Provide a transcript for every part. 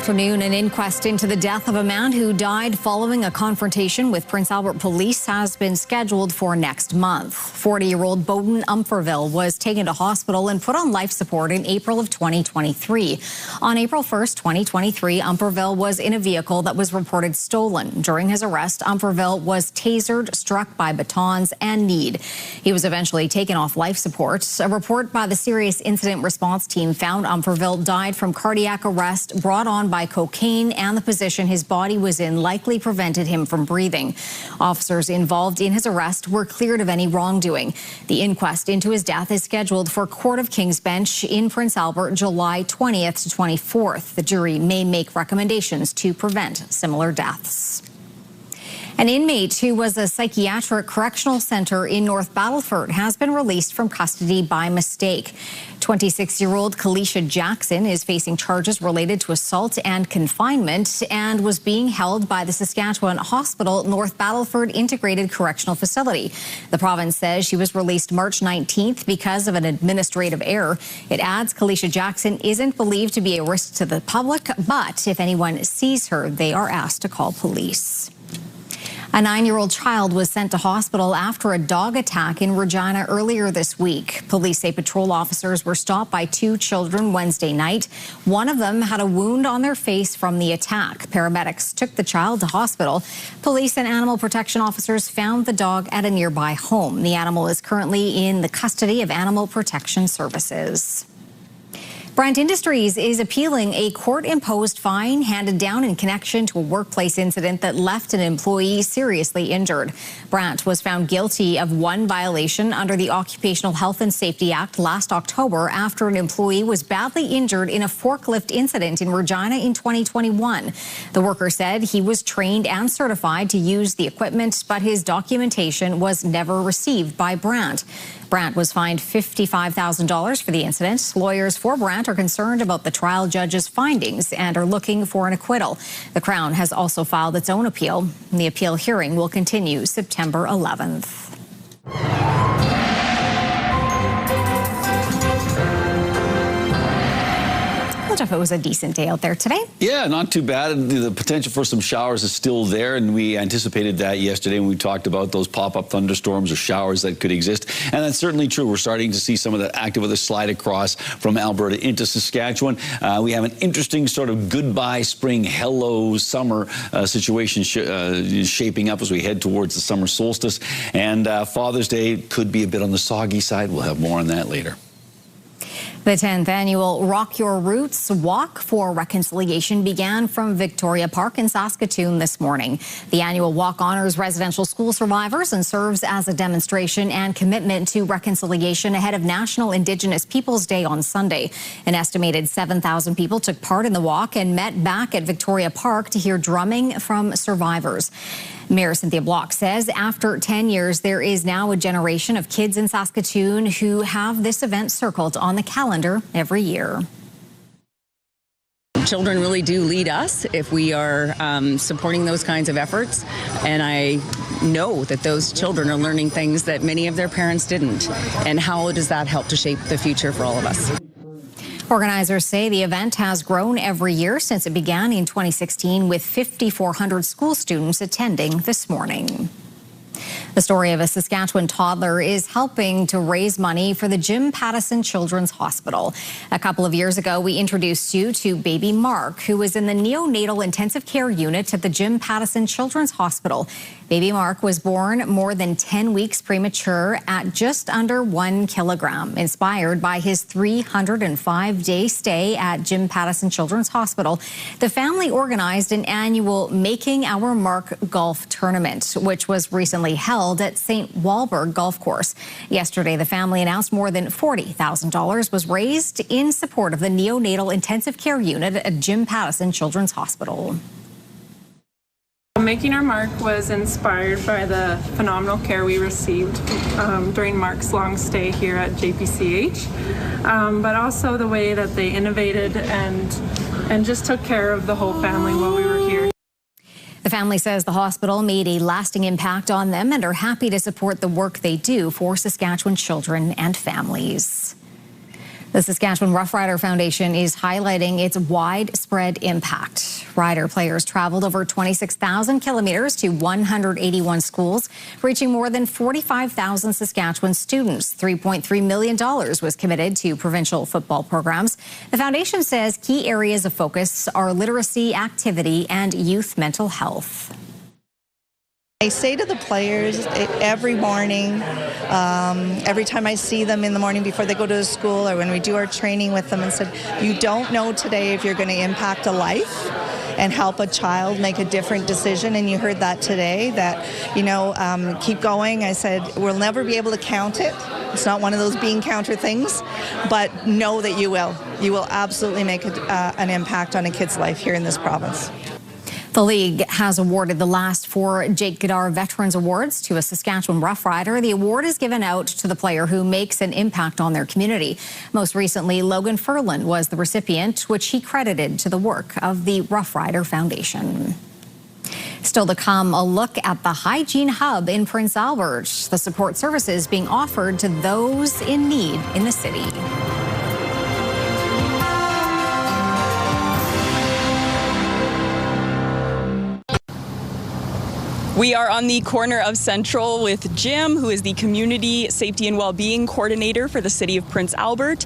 afternoon, an inquest into the death of a man who died following a confrontation with Prince Albert police has been scheduled for next month. 40-year-old Bowden Umferville was taken to hospital and put on life support in April of 2023. On April 1st, 2023, Umferville was in a vehicle that was reported stolen. During his arrest, Umferville was tasered, struck by batons, and kneed. He was eventually taken off life support. A report by the Serious Incident Response Team found Umferville died from cardiac arrest brought on by cocaine, and the position his body was in likely prevented him from breathing. Officers involved in his arrest were cleared of any wrongdoing. The inquest into his death is scheduled for Court of King's Bench in Prince Albert, July 20th to 24th. The jury may make recommendations to prevent similar deaths. An inmate who was a psychiatric correctional center in North Battleford has been released from custody by mistake. 26-year-old Kalisha Jackson is facing charges related to assault and confinement and was being held by the Saskatchewan Hospital North Battleford Integrated Correctional Facility. The province says she was released March 19th because of an administrative error. It adds Kalisha Jackson isn't believed to be a risk to the public, but if anyone sees her, they are asked to call police. A 9-year-old child was sent to hospital after a dog attack in Regina earlier this week. Police say patrol officers were stopped by 2 children Wednesday night. One of them had a wound on their face from the attack. Paramedics took the child to hospital. Police and animal protection officers found the dog at a nearby home. The animal is currently in the custody of Animal Protection Services. Brant Industries is appealing a court-imposed fine handed down in connection to a workplace incident that left an employee seriously injured. Brant was found guilty of 1 violation under the Occupational Health and Safety Act last October after an employee was badly injured in a forklift incident in Regina in 2021. The worker said he was trained and certified to use the equipment, but his documentation was never received by Brant. Brant was fined $55,000 for the incident. Lawyers for Brant are concerned about the trial judge's findings and are looking for an acquittal. The Crown has also filed its own appeal. The appeal hearing will continue September 11th. If it was a decent day out there today. Yeah, not too bad. The potential for some showers is still there, and we anticipated that yesterday when we talked about those pop-up thunderstorms or showers that could exist. And that's certainly true. We're starting to see some of that active weather slide across from Alberta into Saskatchewan. We have an interesting sort of goodbye spring, hello summer situation shaping up as we head towards the summer solstice. And Father's Day could be a bit on the soggy side. We'll have more on that later. The 10th annual Rock Your Roots Walk for Reconciliation began from Victoria Park in Saskatoon this morning. The annual walk honors residential school survivors and serves as a demonstration and commitment to reconciliation ahead of National Indigenous Peoples Day on Sunday. An estimated 7,000 people took part in the walk and met back at Victoria Park to hear drumming from survivors. Mayor Cynthia Block says after 10 years, there is now a generation of kids in Saskatoon who have this event circled on the calendar every year. Children really do lead us if we are supporting those kinds of efforts. And I know that those children are learning things that many of their parents didn't. And how does that help to shape the future for all of us? Organizers say the event has grown every year since it began in 2016, with 5,400 school students attending this morning. The story of a Saskatchewan toddler is helping to raise money for the Jim Pattison Children's Hospital. A couple of years ago, we introduced you to baby Mark, who was in the neonatal intensive care unit at the Jim Pattison Children's Hospital. Baby Mark was born more than 10 weeks premature at just under 1 kilogram. Inspired by his 305-day stay at Jim Pattison Children's Hospital, the family organized an annual Making Our Mark golf tournament, which was recently held at St. Walburg Golf Course. Yesterday, the family announced more than $40,000 was raised in support of the neonatal intensive care unit at Jim Pattison Children's Hospital. Making Our Mark was inspired by the phenomenal care we received during Mark's long stay here at JPCH, but also the way that they innovated and just took care of the whole family while we were here. The family says the hospital made a lasting impact on them and are happy to support the work they do for Saskatchewan children and families. The Saskatchewan Rough Rider Foundation is highlighting its widespread impact. Rider players traveled over 26,000 kilometers to 181 schools, reaching more than 45,000 Saskatchewan students. $3.3 million was committed to provincial football programs. The foundation says key areas of focus are literacy, activity, and youth mental health. I say to the players every morning, every time I see them in the morning before they go to school or when we do our training with them, and said, you don't know today if you're going to impact a life and help a child make a different decision. And you heard that today, that, keep going. I said, we'll never be able to count it. It's not one of those bean counter things, but know that you will. You will absolutely make an impact on a kid's life here in this province. The league has awarded the last 4 Jake Goddard Veterans Awards to a Saskatchewan Rough Rider. The award is given out to the player who makes an impact on their community. Most recently, Logan Furlan was the recipient, which he credited to the work of the Rough Rider Foundation. Still to come, a look at the Hygiene Hub in Prince Albert, the support services being offered to those in need in the city. We are on the corner of Central with Jim, who is the Community Safety and Wellbeing Coordinator for the City of Prince Albert.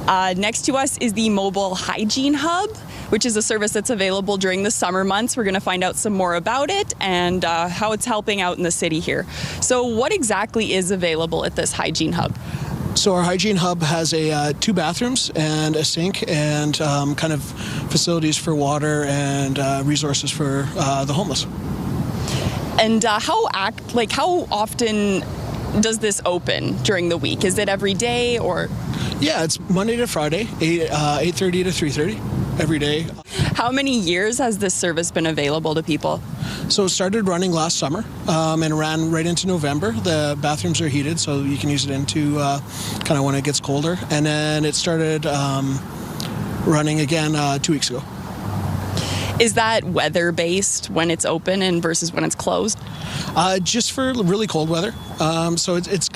Next to us is the Mobile Hygiene Hub, which is a service that's available during the summer months. We're going to find out some more about it and how it's helping out in the city here. So what exactly is available at this Hygiene Hub? So our Hygiene Hub has 2 bathrooms and a sink and kind of facilities for water and resources for the homeless. And how often does this open during the week? Is it every day or? Yeah, it's Monday to Friday, 8:30 to 3:30 every day. How many years has this service been available to people? So it started running last summer and ran right into November. The bathrooms are heated, so you can use it into kind of when it gets colder. And then it started running again 2 weeks ago. Is that weather-based when it's open and versus when it's closed? Just for really cold weather. So it's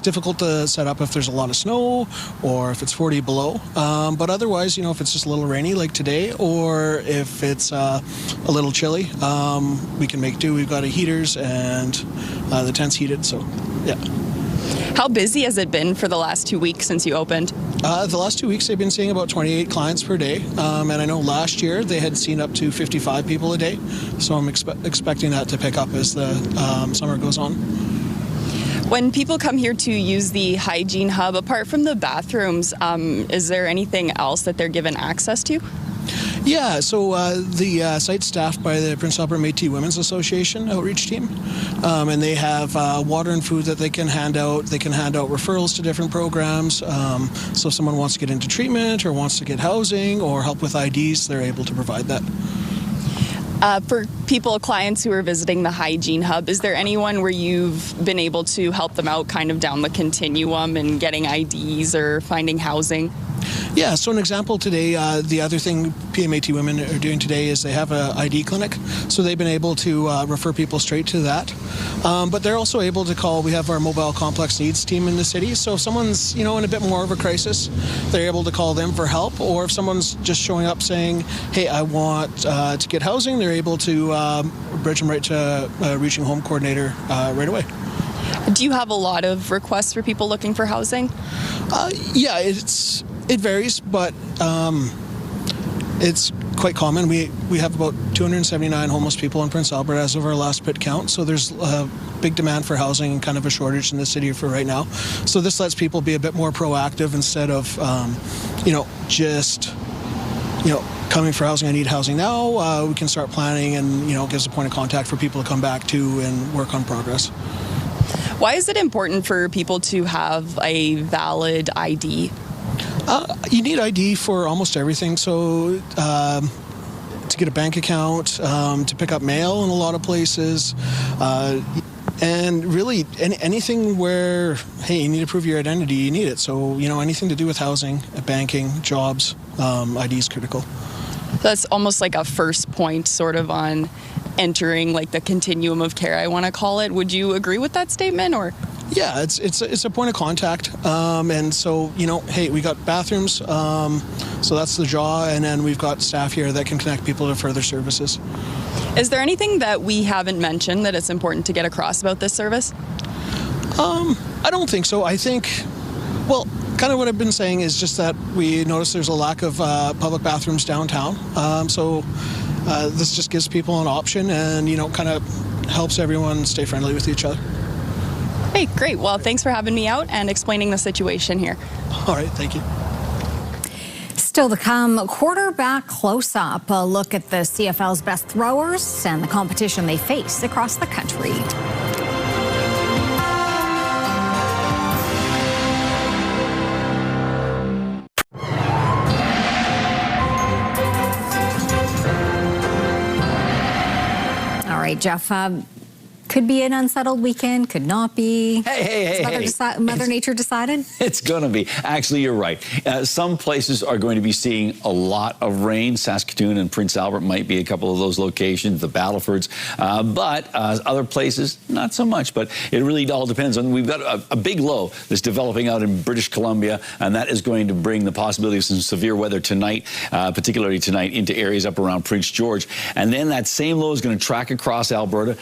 difficult to set up if there's a lot of snow or if it's 40 below. But otherwise, if it's just a little rainy like today or if it's a little chilly, we can make do. We've got heaters and the tent's heated, so yeah. How busy has it been for the last 2 weeks since you opened? The last 2 weeks, they've been seeing about 28 clients per day. And I know last year they had seen up to 55 people a day. So I'm expecting that to pick up as the summer goes on. When people come here to use the Hygiene Hub, apart from the bathrooms, is there anything else that they're given access to? Yeah, so the site's staffed by the Prince Albert Métis Women's Association outreach team, and they have water and food that they can hand out. They can hand out referrals to different programs. So if someone wants to get into treatment or wants to get housing or help with IDs, they're able to provide that. For clients who are visiting the Hygiene Hub, is there anyone where you've been able to help them out kind of down the continuum and getting IDs or finding housing? Yeah, so an example today, the other thing PMAT women are doing today is they have an ID clinic. So they've been able to refer people straight to that. But they're also able to call, we have our mobile complex needs team in the city. So if someone's, in a bit more of a crisis, they're able to call them for help. Or if someone's just showing up saying, hey, I want to get housing, they're able to bridge them right to a reaching home coordinator right away. Do you have a lot of requests for people looking for housing? Yeah, it varies, but it's quite common. We have about 279 homeless people in Prince Albert as of our last pit count, so there's a big demand for housing and kind of a shortage in the city for right now. So this lets people be a bit more proactive instead of, just coming for housing, I need housing now. We can start planning and, gives a point of contact for people to come back to and work on progress. Why is it important for people to have a valid ID? You need ID for almost everything. So to get a bank account, to pick up mail in a lot of places, and really anything where, hey, you need to prove your identity, you need it. So, anything to do with housing, banking, jobs, ID is critical. That's almost like a first point sort of on entering like the continuum of care, I want to call it. Would you agree with that statement or? Yeah, it's a point of contact, and so, you know, hey, we got bathrooms, so that's the draw, and then we've got staff here that can connect people to further services. Is there anything that we haven't mentioned that it's important to get across about this service? I don't think so. I think, well, kind of what I've been saying is just that we notice there's a lack of public bathrooms downtown, so this just gives people an option and, you know, kind of helps everyone stay friendly with each other. Hey, great. Well, thanks for having me out and explaining the situation here. All right, thank you. Still to come, quarterback close-up, a look at the CFL's best throwers and the competition they face across the country. All right, Jeff, could be an unsettled weekend, could not be. Hey. Mother Nature decided? It's going to be. Actually, you're right. Some places are going to be seeing a lot of rain. Saskatoon and Prince Albert might be a couple of those locations, the Battlefords. But other places, not so much. But it really all depends on. We've got a big low that's developing out in British Columbia, and that is going to bring the possibility of some severe weather tonight, particularly tonight, into areas up around Prince George. And then that same low is going to track across Alberta.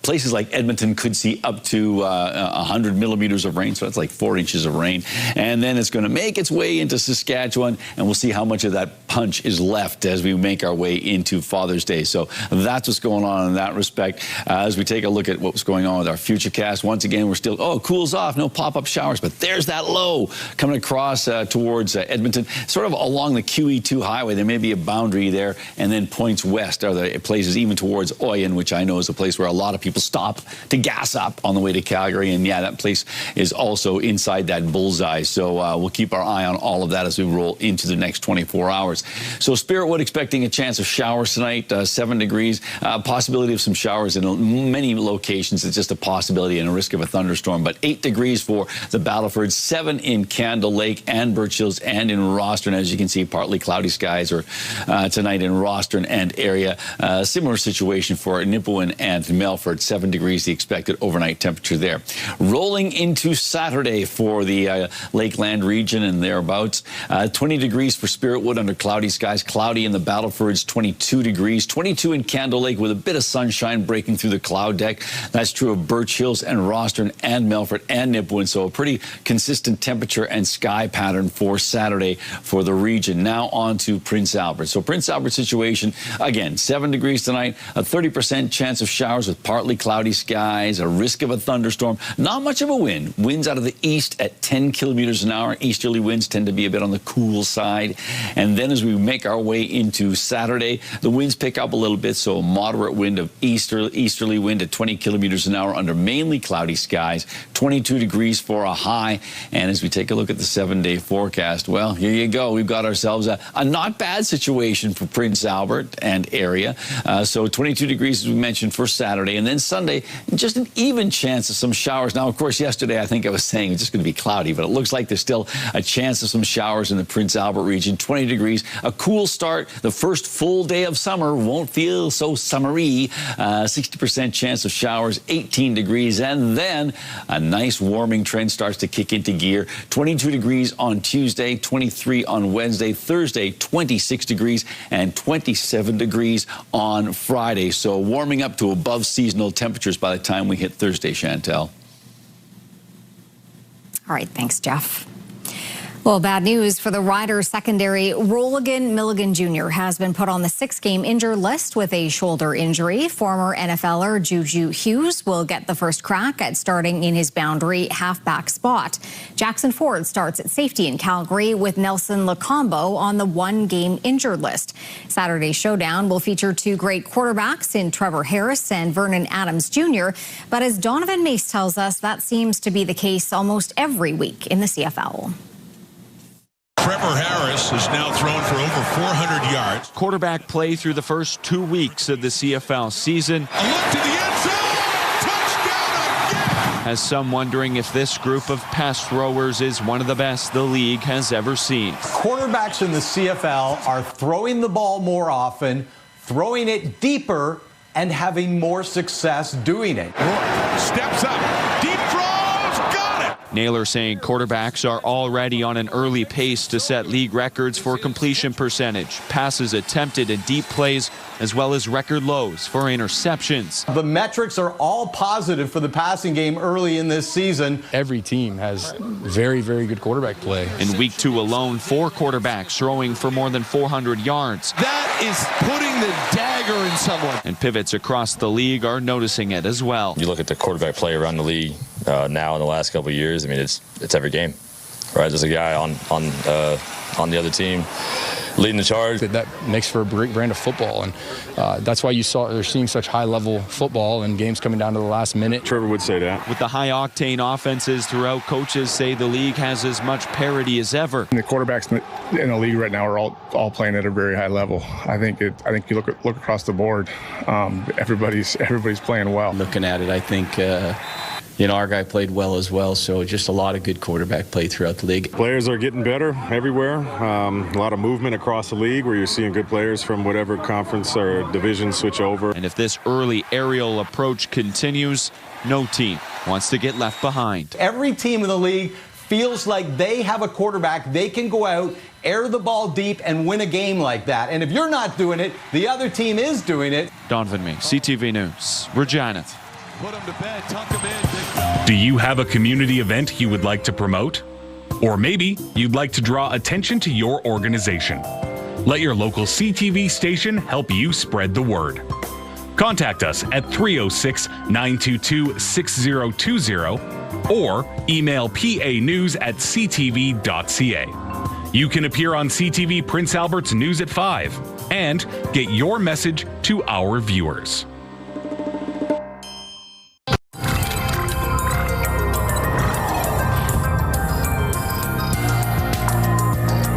Places like Edmonton could see up to 100 millimeters of rain, so that's like 4 inches of rain. And then it's going to make its way into Saskatchewan, and we'll see how much of that punch is left as we make our way into Father's Day. So that's what's going on in that respect. As we take a look at what's going on with our futurecast, once again, we're still, cools off, no pop-up showers, but there's that low coming across towards Edmonton, sort of along the QE2 highway. There may be a boundary there, and then points west are the places even towards Oyen, which I know is a place where a lot of people stop to gas up on the way to Calgary, and yeah, that place is also inside that bullseye. So we'll keep our eye on all of that as we roll into the next 24 hours. So Spiritwood expecting a chance of showers tonight, 7 degrees, possibility of some showers in many locations. It's just a possibility and a risk of a thunderstorm, but 8 degrees for the Battlefords, 7 in Candle Lake and Birch Hills and in Rostron. As you can see, partly cloudy skies tonight in Rostron and area. Similar situation for Nipawin and Melfort. 7 degrees the expected overnight temperature there. Rolling into Saturday for the Lakeland region and thereabouts. 20 degrees for Spiritwood under cloudy skies. Cloudy in the Battlefords, 22 degrees. 22 in Candle Lake with a bit of sunshine breaking through the cloud deck. That's true of Birch Hills and Rostron and Melfort and Nipawin. So a pretty consistent temperature and sky pattern for Saturday for the region. Now on to Prince Albert. So Prince Albert situation, again, 7 degrees tonight, a 30% chance of showers with partly cloudy skies, a risk of a thunderstorm, not much of a wind. Winds out of the east at 10 kilometers an hour. Easterly winds tend to be a bit on the cool side. And then as we make our way into Saturday, the winds pick up a little bit, so a moderate wind of easterly wind at 20 kilometers an hour under mainly cloudy skies, 22 degrees for a high. And as we take a look at the 7-day forecast, well, here you go. We've got ourselves a not bad situation for Prince Albert and area. So 22 degrees, as we mentioned, for Saturday. And then Sunday, just an even chance of some showers. Now, of course, yesterday I think I was saying it's just going to be cloudy, but it looks like there's still a chance of some showers in the Prince Albert region. 20 degrees, a cool start. The first full day of summer won't feel so summery. 60% chance of showers, 18 degrees, and then a nice warming trend starts to kick into gear. 22 degrees on Tuesday, 23 on Wednesday, Thursday, 26 degrees, and 27 degrees on Friday. So warming up to above seasonal temperatures by the time we hit Thursday, Chantel. All right, thanks, Jeff. Well, bad news for the Riders secondary. Roligan Milligan Jr. has been put on the 6-game injured list with a shoulder injury. Former NFLer Juju Hughes will get the first crack at starting in his boundary halfback spot. Jackson Ford starts at safety in Calgary with Nelson Lacombo on the 1-game injured list. Saturday's showdown will feature 2 great quarterbacks in Trevor Harris and Vernon Adams Jr. But as Donovan Mace tells us, that seems to be the case almost every week in the CFL. Trevor Harris has now thrown for over 400 yards. Quarterback play through the first 2 weeks of the CFL season. A look to the end zone. Touchdown again. Has some wondering if this group of pass throwers is one of the best the league has ever seen. Quarterbacks in the CFL are throwing the ball more often, throwing it deeper, and having more success doing it. Steps up. Deep throw. Naylor saying quarterbacks are already on an early pace to set league records for completion percentage, passes attempted and deep plays, as well as record lows for interceptions. The metrics are all positive for the passing game early in this season. Every team has very, very good quarterback play. In week 2 alone, 4 quarterbacks throwing for more than 400 yards. That is putting the dagger in someone. And pivots across the league are noticing it as well. You look at the quarterback play around the league now in the last couple of years. I mean, it's every game, right? There's a guy on the other team leading the charge. That makes for a great brand of football, and that's why they're seeing such high-level football and games coming down to the last minute. Trevor would say that. With the high-octane offenses throughout, coaches say the league has as much parity as ever. The quarterbacks in the league right now are all playing at a very high level. I think you look across the board, everybody's playing well. Looking at it, I think our guy played well as well, so just a lot of good quarterback play throughout the league. Players are getting better everywhere. A lot of movement across the league where you're seeing good players from whatever conference or division switch over. And if this early aerial approach continues, no team wants to get left behind. Every team in the league feels like they have a quarterback they can go out, air the ball deep, and win a game like that. And if you're not doing it, the other team is doing it. Donovan May, CTV News, Regina. Put him to bed, tuck him in. Do you have a community event you would like to promote? Or maybe you'd like to draw attention to your organization. Let your local CTV station help you spread the word. Contact us at 306-922-6020 or email panews@ctv.ca. You can appear on CTV Prince Albert's News at 5 and get your message to our viewers.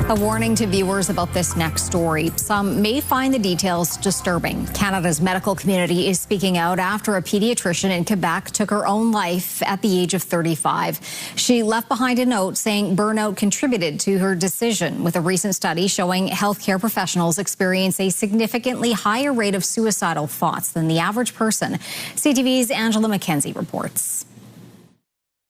A warning to viewers about this next story. Some may find the details disturbing. Canada's medical community is speaking out after a pediatrician in Quebec took her own life at the age of 35. She left behind a note saying burnout contributed to her decision, with a recent study showing healthcare professionals experience a significantly higher rate of suicidal thoughts than the average person. CTV's Angela McKenzie reports.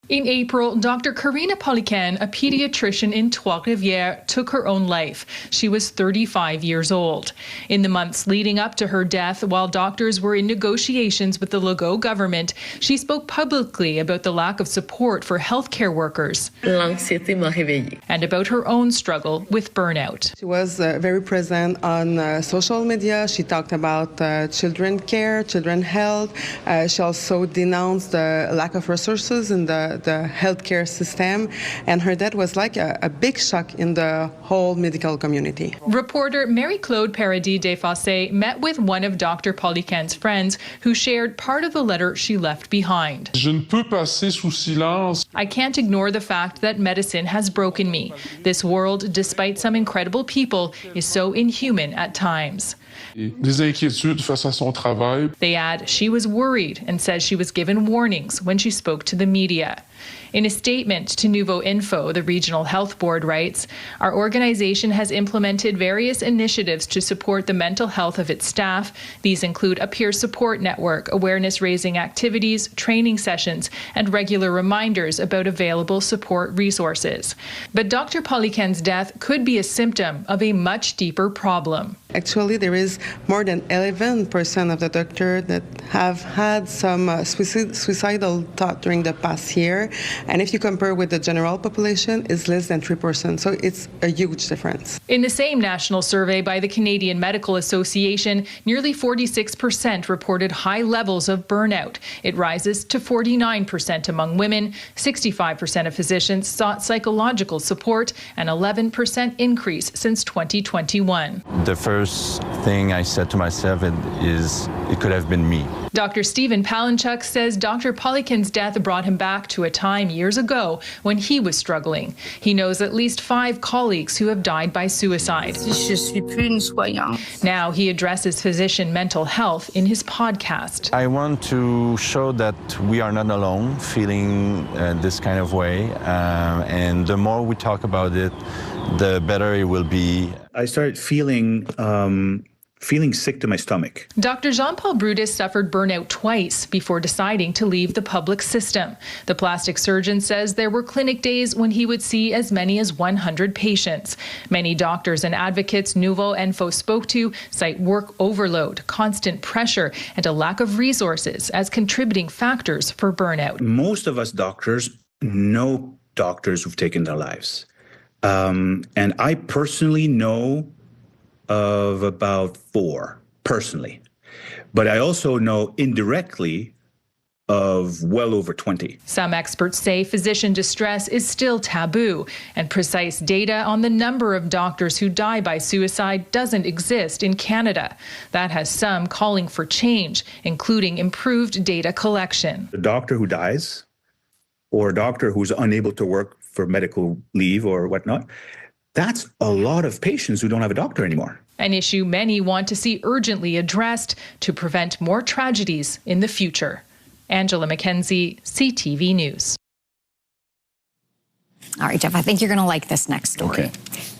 In April, Dr. Karina Poliquin, a pediatrician in Trois-Rivières, took her own life. She was 35 years old. In the months leading up to her death, while doctors were in negotiations with the Legault government, she spoke publicly about the lack of support for healthcare workers and about her own struggle with burnout. She was very present on social media. She talked about children care, children health. She also denounced the lack of resources in the healthcare system, and her death was like a big shock in the whole medical community. Reporter Marie-Claude Paradis-Desfossés met with one of Dr. Poliquin's friends who shared part of the letter she left behind. I can't ignore the fact that medicine has broken me. This world, despite some incredible people, is so inhuman at times. They add she was worried and says she was given warnings when she spoke to the media. In a statement to Nouveau Info, the regional health board writes, "Our organization has implemented various initiatives to support the mental health of its staff. These include a peer support network, awareness-raising activities, training sessions, and regular reminders about available support resources." But Dr. Poliquin's death could be a symptom of a much deeper problem. Actually, there is more than 11% of the doctors that have had some suicidal thought during the past year. And if you compare with the general population, it's less than 3%. So it's a huge difference. In the same national survey by the Canadian Medical Association, nearly 46% reported high levels of burnout. It rises to 49% among women. 65% of physicians sought psychological support, an 11% increase since 2021. The first thing I said to myself is it could have been me. Dr. Stephen Palinchuk says Dr. Poliquin's death brought him back to a time years ago when he was struggling. He knows at least 5 colleagues who have died by suicide. Now he addresses physician mental health in his podcast. I want to show that we are not alone feeling this kind of way, and the more we talk about it, the better it will be. I started feeling feeling sick to my stomach. Dr. Jean-Paul Brutus suffered burnout twice before deciding to leave the public system. The plastic surgeon says there were clinic days when he would see as many as 100 patients. Many doctors and advocates Nouveau Info spoke to cite work overload, constant pressure, and a lack of resources as contributing factors for burnout. Most of us doctors know doctors who've taken their lives. And I personally know of about 4, personally. But I also know indirectly of well over 20. Some experts say physician distress is still taboo, and precise data on the number of doctors who die by suicide doesn't exist in Canada. That has some calling for change, including improved data collection. A doctor who dies, or a doctor who's unable to work for medical leave or whatnot, that's a lot of patients who don't have a doctor anymore. An issue many want to see urgently addressed to prevent more tragedies in the future. Angela McKenzie, CTV News. All right, Jeff, I think you're going to like this next story. Okay.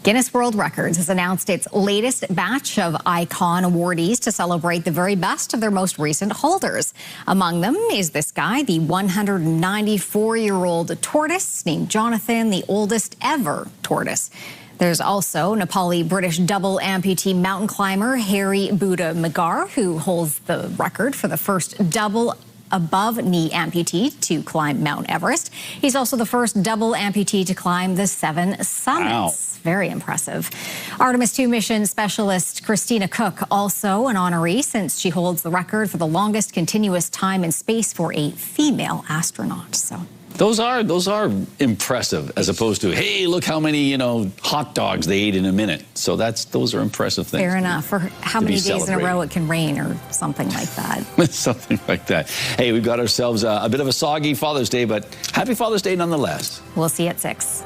Guinness World Records has announced its latest batch of icon awardees to celebrate the very best of their most recent holders. Among them is this guy, the 194-year-old tortoise named Jonathan, the oldest ever tortoise. There's also Nepali-British double amputee mountain climber Harry Buddha Magar, who holds the record for the first double above-knee amputee to climb Mount Everest. He's also the first double amputee to climb the 7 summits. Wow. Very impressive. Artemis 2 mission specialist Christina Cook, also an honoree since she holds the record for the longest continuous time in space for a female astronaut. So Those are impressive, as opposed to, hey, look how many, hot dogs they ate in a minute. So those are impressive things. Fair enough. For how many days in a row it can rain or something like that. Something like that. Hey, we've got ourselves a bit of a soggy Father's Day, but happy Father's Day nonetheless. We'll see you at 6.